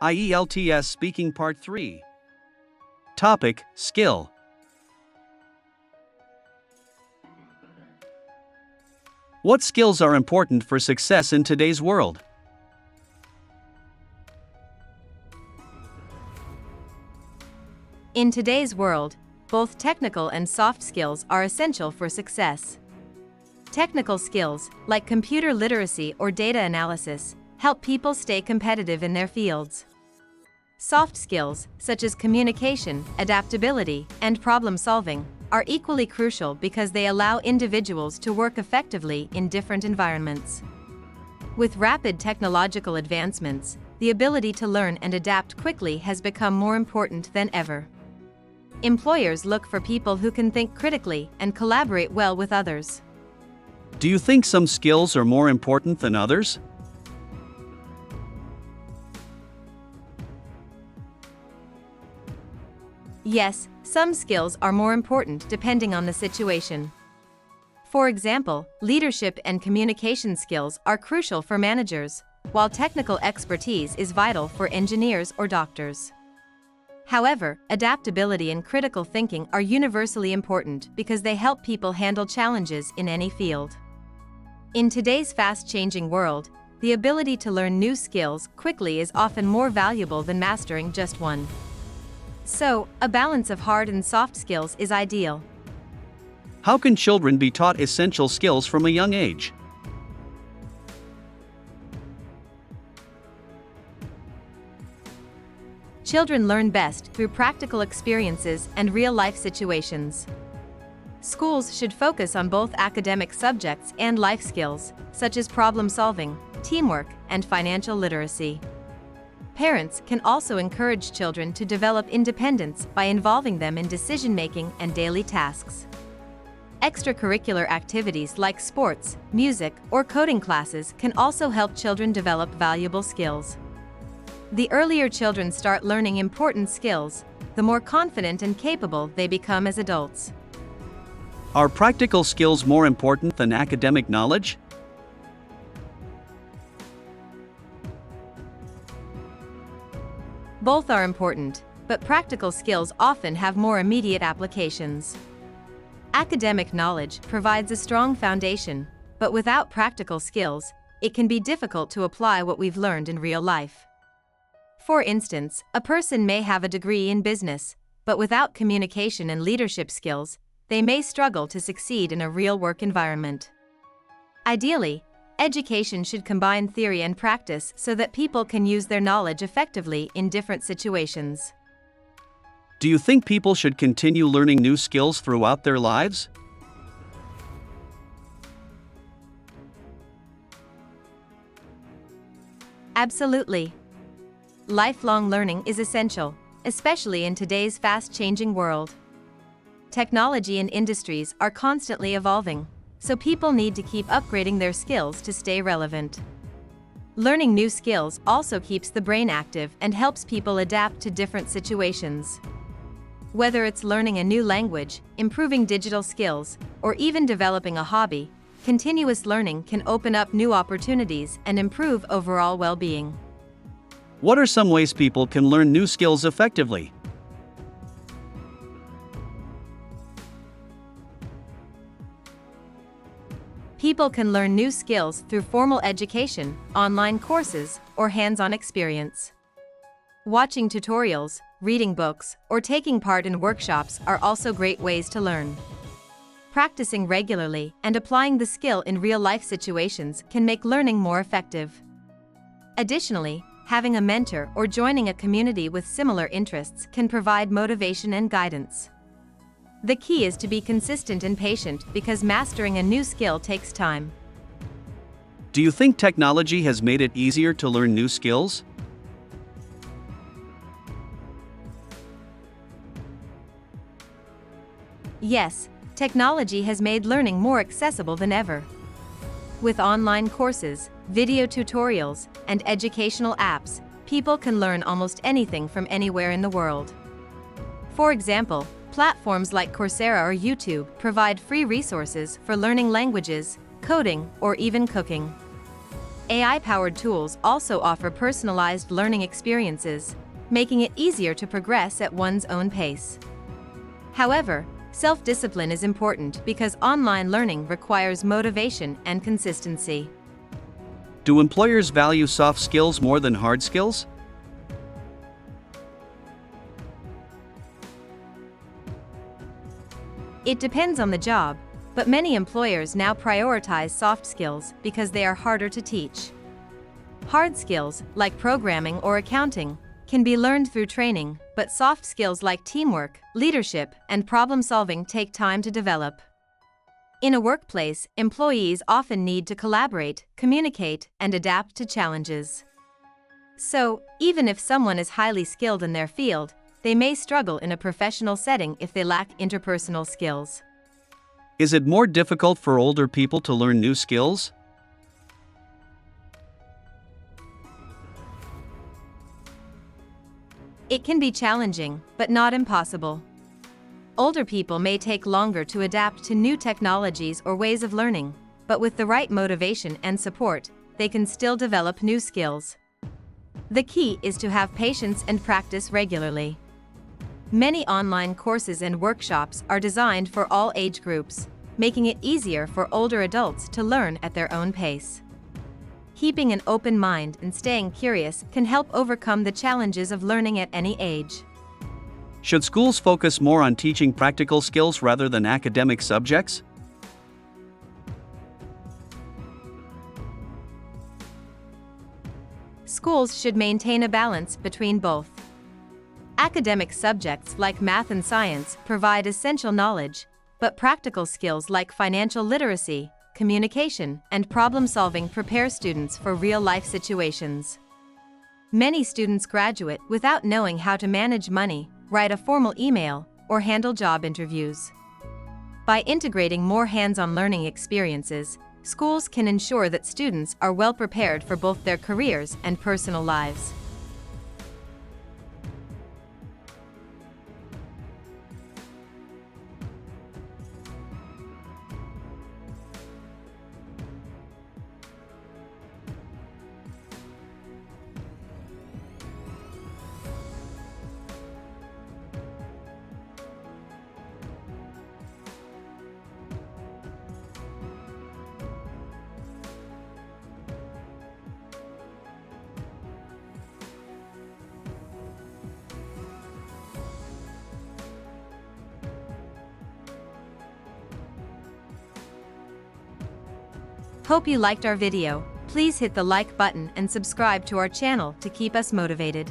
IELTS Speaking Part 3. Topic: Skill. What skills are important for success in today's world? In today's world, both technical and soft skills are essential for success. Technical skills, like computer literacy or data analysis, help people stay competitive in their fields. Soft skills, such as communication, adaptability, and problem solving, are equally crucial because they allow individuals to work effectively in different environments. With rapid technological advancements, the ability to learn and adapt quickly has become more important than ever. Employers look for people who can think critically and collaborate well with others. Do you think some skills are more important than others? Yes, some skills are more important depending on the situation. For example, leadership and communication skills are crucial for managers, while technical expertise is vital for engineers or doctors. However, adaptability and critical thinking are universally important because they help people handle challenges in any field. In today's fast-changing world, the ability to learn new skills quickly is often more valuable than mastering just one. So, a balance of hard and soft skills is ideal. How can children be taught essential skills from a young age? Children learn best through practical experiences and real-life situations. Schools should focus on both academic subjects and life skills, such as problem solving, teamwork, and financial literacy. Parents can also encourage children to develop independence by involving them in decision-making and daily tasks. Extracurricular activities like sports, music, or coding classes can also help children develop valuable skills. The earlier children start learning important skills, the more confident and capable they become as adults. Are practical skills more important than academic knowledge? Both are important, but practical skills often have more immediate applications. Academic knowledge provides a strong foundation, but without practical skills, it can be difficult to apply what we've learned in real life. For instance, a person may have a degree in business, but without communication and leadership skills, they may struggle to succeed in a real work environment. Ideally, education should combine theory and practice so that people can use their knowledge effectively in different situations. Do you think people should continue learning new skills throughout their lives? Absolutely. Lifelong learning is essential, especially in today's fast-changing world. Technology and industries are constantly evolving, so people need to keep upgrading their skills to stay relevant. Learning new skills also keeps the brain active and helps people adapt to different situations. Whether it's learning a new language, improving digital skills, or even developing a hobby, continuous learning can open up new opportunities and improve overall well-being. What are some ways people can learn new skills effectively? People can learn new skills through formal education, online courses, or hands-on experience. Watching tutorials, reading books, or taking part in workshops are also great ways to learn. Practicing regularly and applying the skill in real-life situations can make learning more effective. Additionally, having a mentor or joining a community with similar interests can provide motivation and guidance. The key is to be consistent and patient because mastering a new skill takes time. Do you think technology has made it easier to learn new skills? Yes, technology has made learning more accessible than ever. With online courses, video tutorials, and educational apps, people can learn almost anything from anywhere in the world. For example, platforms like Coursera or YouTube provide free resources for learning languages, coding, or even cooking. AI-powered tools also offer personalized learning experiences, making it easier to progress at one's own pace. However, self-discipline is important because online learning requires motivation and consistency. Do employers value soft skills more than hard skills? It depends on the job, but many employers now prioritize soft skills because they are harder to teach. Hard skills, like programming or accounting, can be learned through training, but soft skills like teamwork, leadership, and problem-solving take time to develop. In a workplace, employees often need to collaborate, communicate, and adapt to challenges. So, even if someone is highly skilled in their field, they may struggle in a professional setting if they lack interpersonal skills. Is it more difficult for older people to learn new skills? It can be challenging, but not impossible. Older people may take longer to adapt to new technologies or ways of learning, but with the right motivation and support, they can still develop new skills. The key is to have patience and practice regularly. Many online courses and workshops are designed for all age groups, making it easier for older adults to learn at their own pace. Keeping an open mind and staying curious can help overcome the challenges of learning at any age. Should schools focus more on teaching practical skills rather than academic subjects? Schools should maintain a balance between both. Academic subjects like math and science provide essential knowledge, but practical skills like financial literacy, communication, and problem-solving prepare students for real-life situations. Many students graduate without knowing how to manage money, write a formal email, or handle job interviews. By integrating more hands-on learning experiences, schools can ensure that students are well prepared for both their careers and personal lives. Hope you liked our video. Please hit the like button and subscribe to our channel to keep us motivated.